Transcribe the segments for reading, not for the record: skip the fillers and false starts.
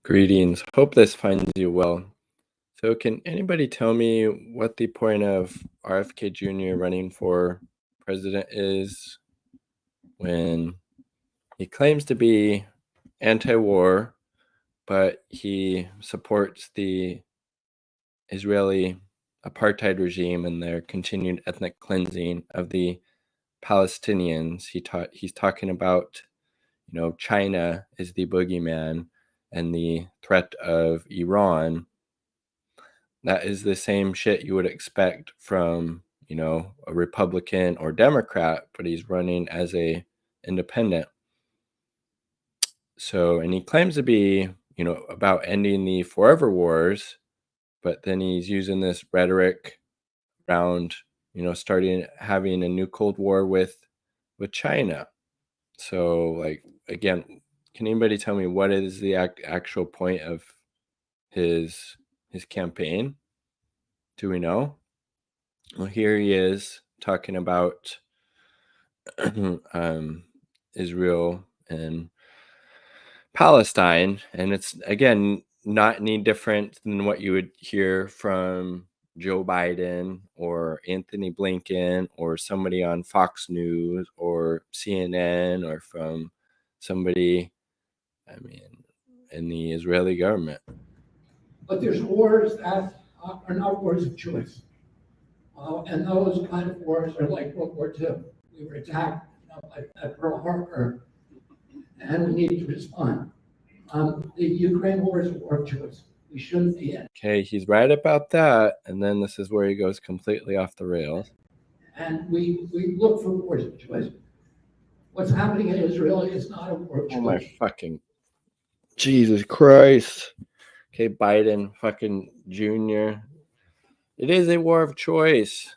Greetings. Hope this finds you well. So, can anybody tell me what the point of RFK Jr. running for president is when he claims to be anti-war, but he supports the Israeli apartheid regime and their continued ethnic cleansing of the Palestinians? He's talking about, China is the boogeyman and the threat of Iran. That is the same shit you would expect from, a Republican or Democrat, but he's running as a independent. So, and he claims to be, about ending the forever wars, but then he's using this rhetoric around, starting having a new Cold War with China. So, like, again, can anybody tell me what is the actual point of his campaign? Do we know? Well, here he is talking about Israel and Palestine, and it's again not any different than what you would hear from Joe Biden or Anthony Blinken or somebody on Fox News or CNN or from somebody, in the Israeli government. But there's wars that are not wars of choice. And those kind of wars are like World War II. We were attacked at Pearl Harbor, and we need to respond. The Ukraine war is a war of choice. We shouldn't be in. Okay, he's right about that, and then this is where he goes completely off the rails. And we look for wars of choice. What's happening in Israel is not a war of choice. Oh my fucking Jesus Christ. Okay, Biden fucking Jr. It is a war of choice.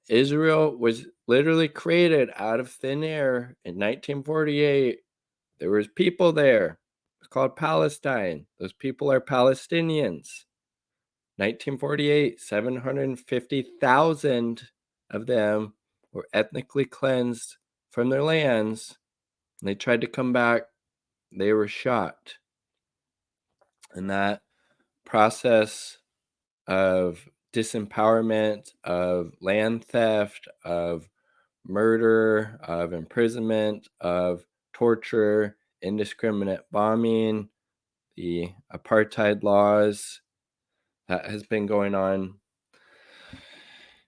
Israel was literally created out of thin air in 1948. There was people there. It's called Palestine. Those people are Palestinians. 1948, 750,000 of them were ethnically cleansed from their lands. And they tried to come back. They were shot. And that process of disempowerment, of land theft, of murder, of imprisonment, of torture, indiscriminate bombing, the apartheid laws, that has been going on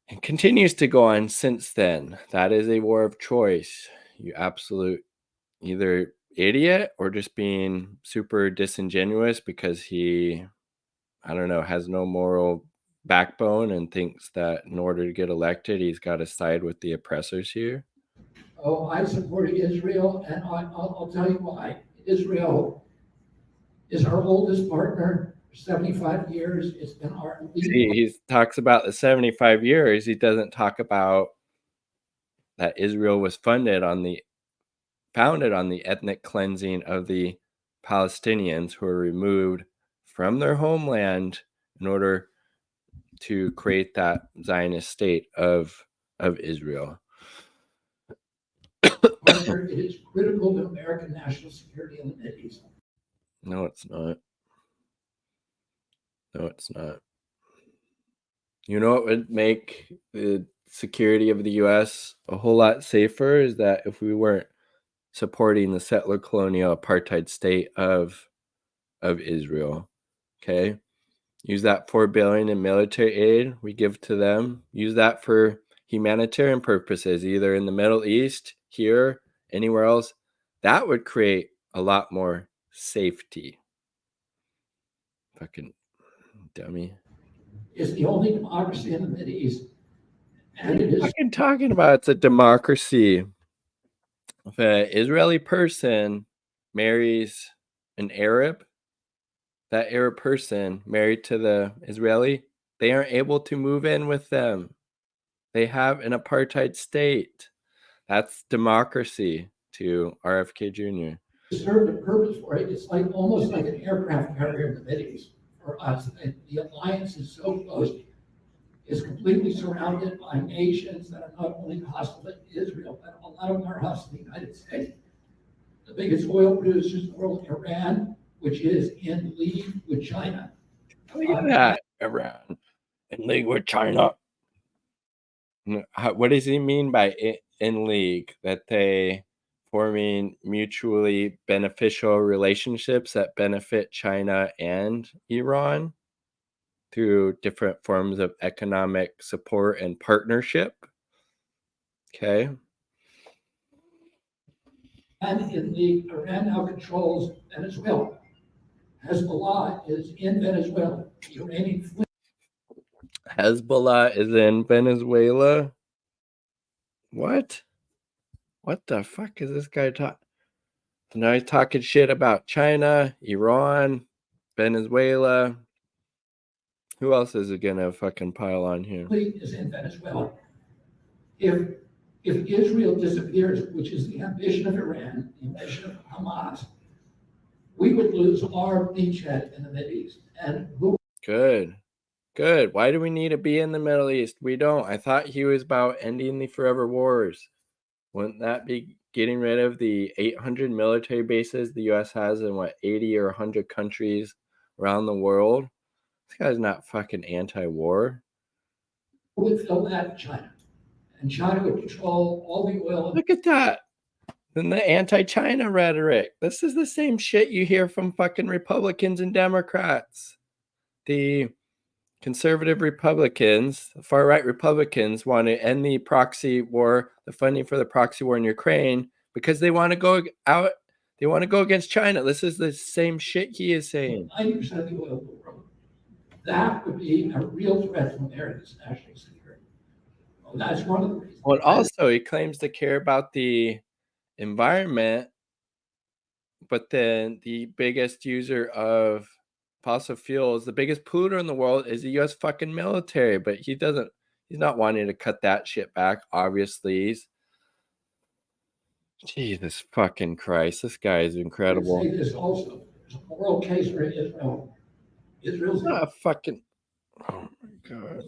and continues to go on since then. That is a war of choice. You absolute either idiot or just being super disingenuous because he, has no moral backbone and thinks that in order to get elected, he's got to side with the oppressors here. Oh, I support Israel, and I'll tell you why. Israel is our oldest partner for 75 years. It's been our lead. He talks about the 75 years. He doesn't talk about that Israel was founded on the ethnic cleansing of the Palestinians who were removed from their homeland in order to create that Zionist state of Israel. Partner, it is critical to American national security in the Mideast. No, it's not. No, it's not. You know what would make the security of the U.S. a whole lot safer is that if we weren't supporting the settler colonial apartheid state of Israel. Okay? Use that $4 billion in military aid we give to them. Use that for humanitarian purposes, either in the Middle East, here, anywhere else. That would create a lot more safety. Fucking dummy. It's the only democracy in the Mideast. And it is Fucking talking about it's a democracy. If an Israeli person marries an Arab, that Arab person married to the Israeli, they aren't able to move in with them. They have an apartheid state. That's democracy to RFK Jr. served a purpose for it. It's like almost like an aircraft carrier in the Mideast for us. The alliance is so close. It's completely surrounded by nations that are not only hostile to Israel, but a lot of them are hostile to the United States. The biggest oil producers in the world, Iran, which is in league with China. Look at that, Iran in league with China. What does he mean by in league? That they forming mutually beneficial relationships that benefit China and Iran through different forms of economic support and partnership. Okay. And in league, Iran now controls Venezuela. Hezbollah is in Venezuela. The Iranian fleet Hezbollah is in Venezuela. What? What the fuck is this guy talking? So now he's talking shit about China, Iran, Venezuela. Who else is it gonna fucking pile on here? is in Venezuela. If Israel disappears, which is the ambition of Iran, the ambition of Hamas, we would lose our beachhead in the Mideast. And who? Good. Good. Why do we need to be in the Middle East? We don't. I thought he was about ending the forever wars. Wouldn't that be getting rid of the 800 military bases the U.S. has in, what, 80 or 100 countries around the world? This guy's not fucking anti-war. Would fill that? China. And China would control all the oil. Look at that. Then the anti-China rhetoric. This is the same shit you hear from fucking Republicans and Democrats. The conservative Republicans, far-right Republicans, want to end the proxy war, the funding for the proxy war in Ukraine, because they want to go out, they want to go against China. This is the same shit he is saying. 90% of the oil world. That would be a real threat to America's national security. Well, that's one of the reasons. Well, also, he claims to care about the environment, but then the biggest user of fossil fuels, the biggest polluter in the world, is the U.S. fucking military. But he's not wanting to cut that shit back, obviously. Jesus fucking Christ, this guy is incredible. I would say this also, there's a moral case for Israel. Israel's not a fucking, oh my God.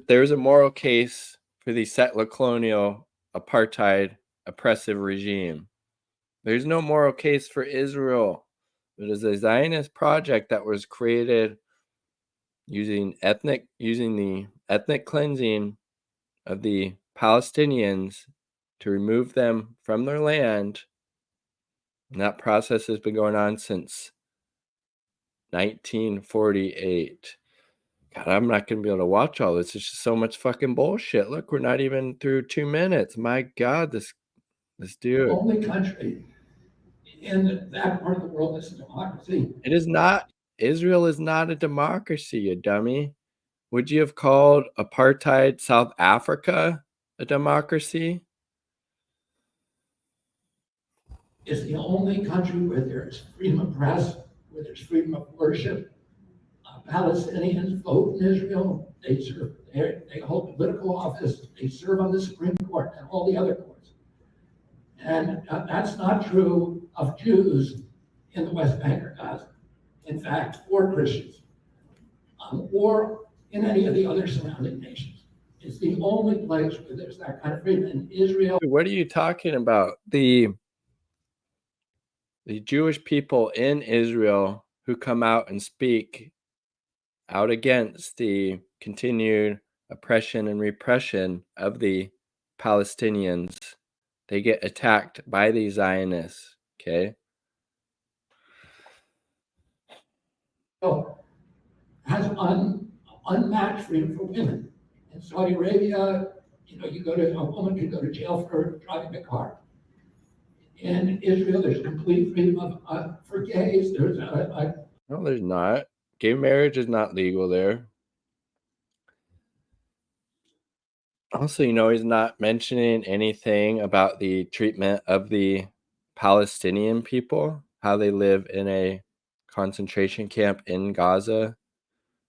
There's a moral case for the settler colonial apartheid oppressive regime. There's no moral case for Israel. It is a Zionist project that was created using the ethnic cleansing of the Palestinians to remove them from their land. And that process has been going on since 1948. God, I'm not going to be able to watch all this. It's just so much fucking bullshit. Look, we're not even through 2 minutes. My God, this dude. The only country in that part of the world that's a democracy. It is not. Israel is not a democracy, you dummy. Would you have called apartheid South Africa a democracy? It's the only country where there's freedom of press, where there's freedom of worship. Palestinians vote in Israel. They hold political office. They serve on the Supreme Court and all the other courts. And that's not true of Jews in the West Bank or Gaza. In fact, or Christians, or in any of the other surrounding nations. It's the only place where there's that kind of freedom. In Israel. What are you talking about? The Jewish people in Israel who come out and speak out against the continued oppression and repression of the Palestinians. They get attacked by the Zionists, okay? Has unmatched freedom for women. In Saudi Arabia, a woman can go to jail for driving a car. In Israel, there's complete freedom for gays. No, there's not. Gay marriage is not legal there. Also, he's not mentioning anything about the treatment of the Palestinian people, how they live in a concentration camp in Gaza,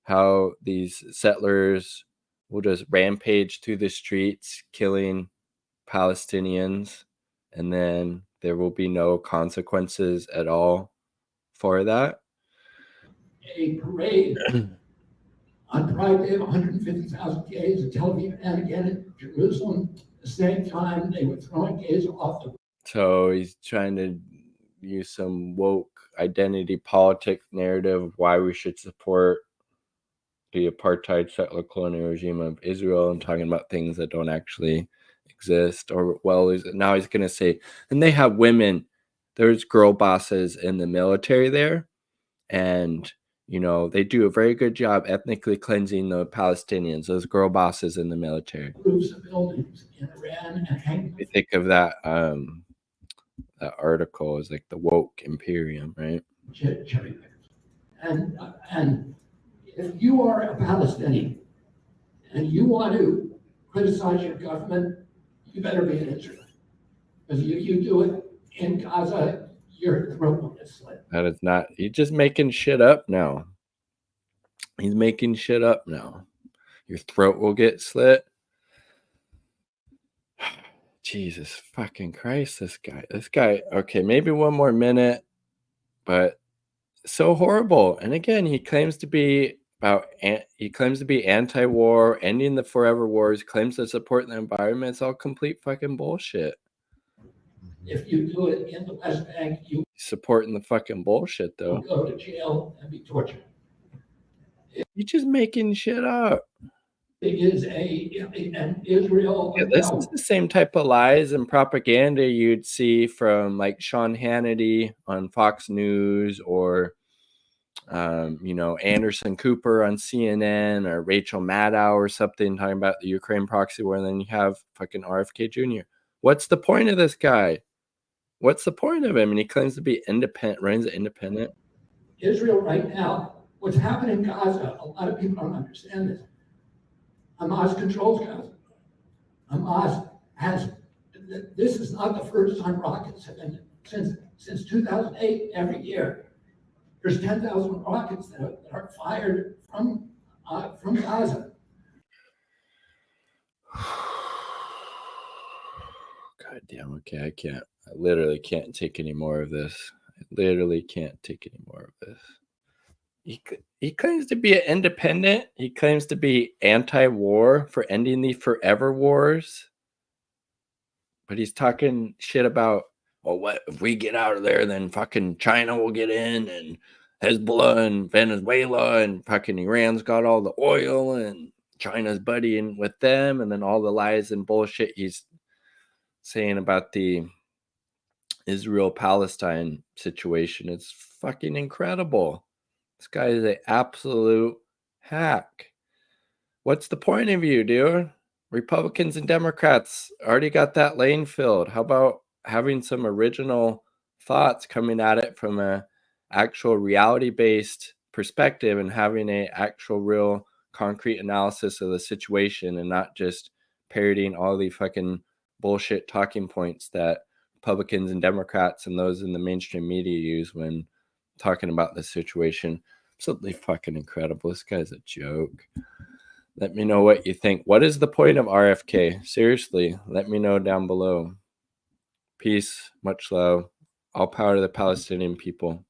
how these settlers will just rampage through the streets, killing Palestinians, and then there will be no consequences at all for that. A parade on Pride Day of 150,000 gays in Tel Aviv and again in Jerusalem. At the same time, they were throwing gays off the. So he's trying to use some woke identity politics narrative of why we should support the apartheid settler colonial regime of Israel and talking about things that don't actually exist. Or, well, now he's going to say, and they have women, there's girl bosses in the military there. And, they do a very good job ethnically cleansing the Palestinians, those girl bosses in the military. Roofs of buildings in Iran and hang You think of that article as like the woke imperium, right? cherry pickers. And if you are a Palestinian and you want to criticize your government, you better be in Israel. Because you do it in Gaza, your throat will get slit. That is not, he's just making shit up now. He's making shit up now. Your throat will get slit. Jesus fucking Christ, this guy, okay, maybe one more minute, but so horrible. And again, he claims to be anti-war, ending the forever wars, claims to support the environment. It's all complete fucking bullshit. If you do it in the West Bank, you supporting the fucking bullshit though. Go to jail and be tortured. You're just making shit up. It is an Israel. Yeah, this is the same type of lies and propaganda you'd see from like Sean Hannity on Fox News or Anderson Cooper on CNN or Rachel Maddow or something talking about the Ukraine proxy war. And then you have fucking RFK Jr. What's the point of this guy? What's the point of him? And he claims to be independent, runs independent. Israel right now, what's happening in Gaza, a lot of people don't understand this. Hamas controls Gaza. Hamas has, this is not the first time rockets have been, since 2008, every year, there's 10,000 rockets that are fired from Gaza. God damn, okay, I literally can't take any more of this. I literally can't take any more of this. He claims to be an independent. He claims to be anti-war for ending the forever wars. But he's talking shit about, well, what if we get out of there, then fucking China will get in, and Hezbollah and Venezuela and fucking Iran's got all the oil and China's buddying with them, and then all the lies and bullshit he's saying about the Israel-Palestine situation. It's fucking incredible. This guy is an absolute hack. What's the point of you, dude? Republicans and Democrats already got that lane filled. How about having some original thoughts coming at it from a actual reality-based perspective and having a actual real concrete analysis of the situation and not just parroting all the fucking bullshit talking points that Republicans and Democrats and those in the mainstream media use when talking about this situation. Absolutely fucking incredible. This guy's a joke. Let me know what you think. What is the point of RFK? Seriously, let me know down below. Peace, much love. All power to the Palestinian people.